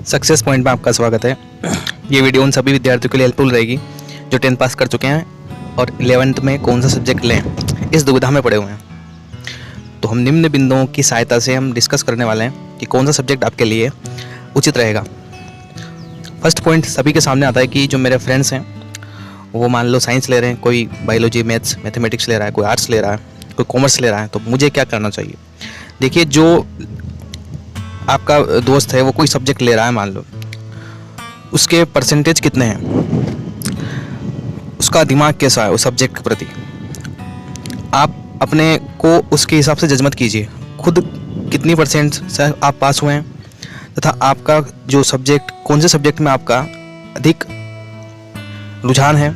Success point में आपका स्वागत है। ये वीडियो उन सभी विद्यार्थियों के लिए हेल्पफुल रहेगी जो 10th पास कर चुके हैं और 11th में कौन सा सब्जेक्ट लें इस दुविधा में पड़े हुए हैं। तो हम निम्न बिंदुओं की सहायता से हम डिस्कस करने वाले हैं कि कौन सा सब्जेक्ट आपके लिए उचित रहेगा। फर्स्ट पॉइंट सभी के सामने आता है कि जो मेरे फ्रेंड्स हैं वो मान लो साइंस ले रहे हैं, कोई बायोलॉजी, मैथ्स, मैथमेटिक्स ले रहा है, कोई आर्ट्स ले रहा है, कोई कॉमर्स ले रहा है, तो मुझे क्या करना चाहिए। देखिए, जो आपका दोस्त है वो कोई सब्जेक्ट ले रहा है, मान लो उसके परसेंटेज कितने हैं, उसका दिमाग कैसा है उस सब्जेक्ट के प्रति, आप अपने को उसके हिसाब से जज मत कीजिए। खुद कितनी परसेंट से आप पास हुए हैं तथा आपका जो सब्जेक्ट, कौन से सब्जेक्ट में आपका अधिक रुझान है,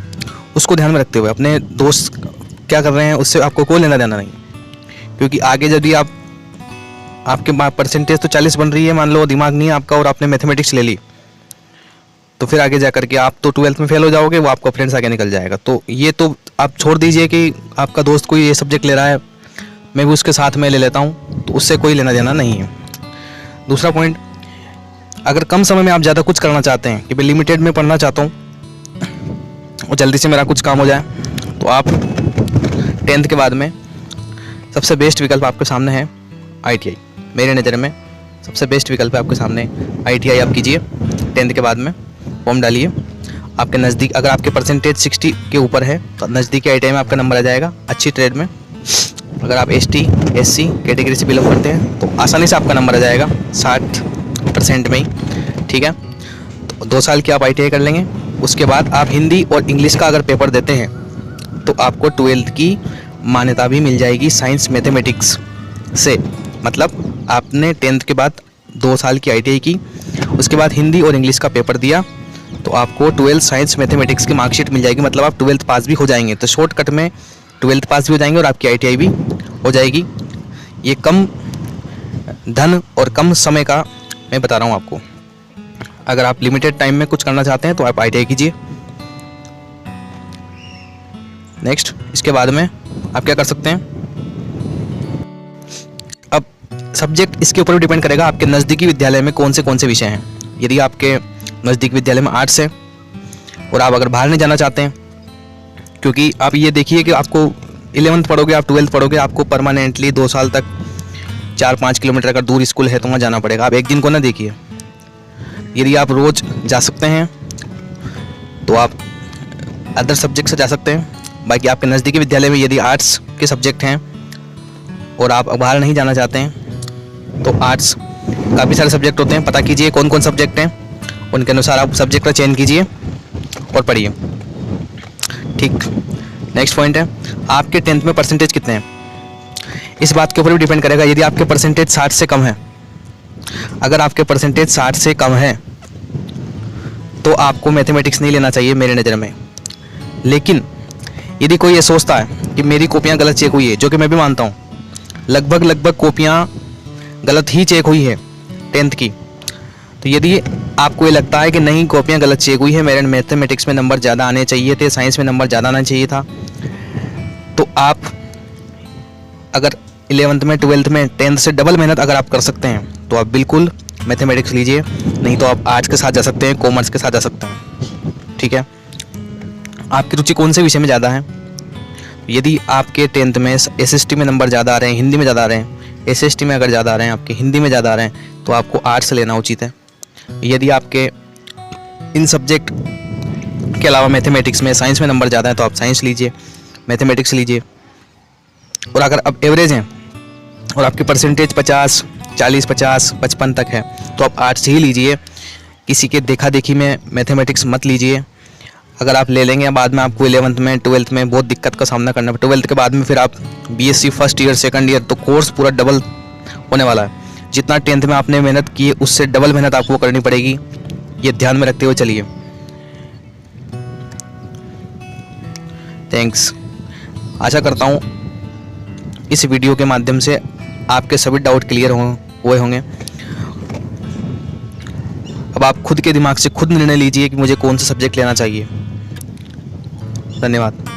उसको ध्यान में रखते हुए अपने दोस्त क्या कर रहे हैं उससे आपको कोई लेना देना नहीं। क्योंकि आगे यदि आपके परसेंटेज तो 40 बन रही है, मान लो दिमाग नहीं है आपका और आपने मैथमेटिक्स ले ली, तो फिर आगे जा करके आप तो 12th में फेल हो जाओगे, वो आपका फ्रेंड्स आगे निकल जाएगा। तो ये तो आप छोड़ दीजिए कि आपका दोस्त कोई ये सब्जेक्ट ले रहा है, मैं भी उसके साथ में ले लेता हूँ, तो उससे कोई लेना देना नहीं है। दूसरा पॉइंट, अगर कम समय में आप ज़्यादा कुछ करना चाहते हैं कि मैं लिमिटेड में पढ़ना चाहता हूँ और जल्दी से मेरा कुछ काम हो जाए, तो आप 10th के बाद में सबसे बेस्ट विकल्प आपके सामने है ITI। मेरे नज़र में सबसे बेस्ट विकल्प है आपके सामने ITI। आप कीजिए 10th के बाद में, फॉर्म डालिए। आपके नज़दीक अगर आपके परसेंटेज 60 के ऊपर है तो नज़दीकी ITI में आपका नंबर आ जाएगा, अच्छी ट्रेड में। अगर आप ST SC कैटेगरी से बिलोंग करते हैं तो आसानी से आपका नंबर आ जाएगा 60% में ही, ठीक है। तो 2 साल की आप ITI कर लेंगे। उसके बाद आप हिंदी और इंग्लिश का अगर पेपर देते हैं तो आपको 12th की मान्यता भी मिल जाएगी साइंस मैथमेटिक्स से। मतलब आपने 10th के बाद 2 साल की ITI की, उसके बाद हिंदी और इंग्लिश का पेपर दिया, तो आपको 12th साइंस मैथमेटिक्स की मार्कशीट मिल जाएगी। मतलब आप 12th पास भी हो जाएंगे। तो शॉर्टकट में 12th पास भी हो जाएंगे और आपकी ITI भी हो जाएगी। ये कम धन और कम समय का मैं बता रहा हूँ आपको। अगर आप लिमिटेड टाइम में कुछ करना चाहते हैं तो आप ITI कीजिए। नेक्स्ट, इसके बाद में आप क्या कर सकते हैं, अब सब्जेक्ट इसके ऊपर डिपेंड करेगा आपके नज़दीकी विद्यालय में कौन से विषय हैं। यदि आपके नज़दीकी विद्यालय में आर्ट्स है और आप अगर बाहर नहीं जाना चाहते हैं, क्योंकि आप ये देखिए कि आपको 11th पढ़ोगे, आप 12th पढ़ोगे, आपको परमानेंटली 2 साल तक 4-5 किलोमीटर अगर दूर स्कूल है तो वहाँ जाना पड़ेगा। आप एक दिन को ना देखिए। यदि आप रोज़ जा सकते हैं तो आप अदर सब्जेक्ट से जा सकते हैं। बाकी आपके नज़दीकी विद्यालय में यदि आर्ट्स के सब्जेक्ट हैं और आप बाहर नहीं जाना चाहते हैं तो आर्ट्स काफ़ी सारे सब्जेक्ट होते हैं। पता कीजिए कौन कौन सब्जेक्ट हैं, उनके अनुसार आप सब्जेक्ट का चयन कीजिए और पढ़िए, ठीक। नेक्स्ट पॉइंट है, आपके 10th में परसेंटेज कितने हैं। इस बात के ऊपर भी डिपेंड करेगा। यदि आपके परसेंटेज 60 से कम है, अगर आपके परसेंटेज 60 से कम है तो आपको मैथमेटिक्स नहीं लेना चाहिए मेरे नज़र में। लेकिन यदि कोई ये सोचता है कि मेरी कॉपियाँ गलत चेक हुई है, जो कि मैं भी मानता हूँ, लगभग कॉपियाँ गलत ही चेक हुई है 10th की, तो यदि आपको ये लगता है कि नहीं कॉपियाँ गलत चेक हुई है, मेरे मैथमेटिक्स में नंबर ज़्यादा आने चाहिए थे, साइंस में नंबर ज़्यादा आना चाहिए था, तो आप अगर 11th में 12th में 10th से डबल मेहनत अगर आप कर सकते हैं तो आप बिल्कुल मैथमेटिक्स लीजिए। नहीं तो आप आर्ट्स के साथ जा सकते हैं, कॉमर्स के साथ जा सकते हैं, ठीक है। आपकी रुचि कौन से विषय में ज़्यादा है। यदि आपके 10th में SST में नंबर ज़्यादा आ रहे हैं, हिंदी में ज़्यादा आ रहे हैं, SST में अगर ज़्यादा आ रहे हैं, आपके हिंदी में ज़्यादा आ रहे हैं, तो आपको आर्ट्स लेना उचित है। यदि आपके इन सब्जेक्ट के अलावा मैथमेटिक्स में, साइंस में नंबर ज़्यादा है तो आप साइंस लीजिए, मैथमेटिक्स लीजिए। और अगर आप एवरेज हैं और आपकी परसेंटेज 50, 40, 50, 55 तक है तो आप आर्ट्स ही लीजिए। किसी के देखा देखी में मैथमेटिक्स मत लीजिए। अगर आप ले लेंगे बाद में आपको 11th में 12th में बहुत दिक्कत का सामना करना पड़ेगा। 12th के बाद में फिर आप BSc first year, second year, तो कोर्स पूरा डबल होने वाला है। जितना 10th में आपने मेहनत की है उससे डबल मेहनत आपको करनी पड़ेगी। ये ध्यान में रखते हुए चलिए। थैंक्स। आशा करता हूँ इस वीडियो के माध्यम से आपके सभी डाउट क्लियर हुए होंगे। अब आप खुद के दिमाग से खुद निर्णय लीजिए कि मुझे कौन सा सब्जेक्ट लेना चाहिए। धन्यवाद।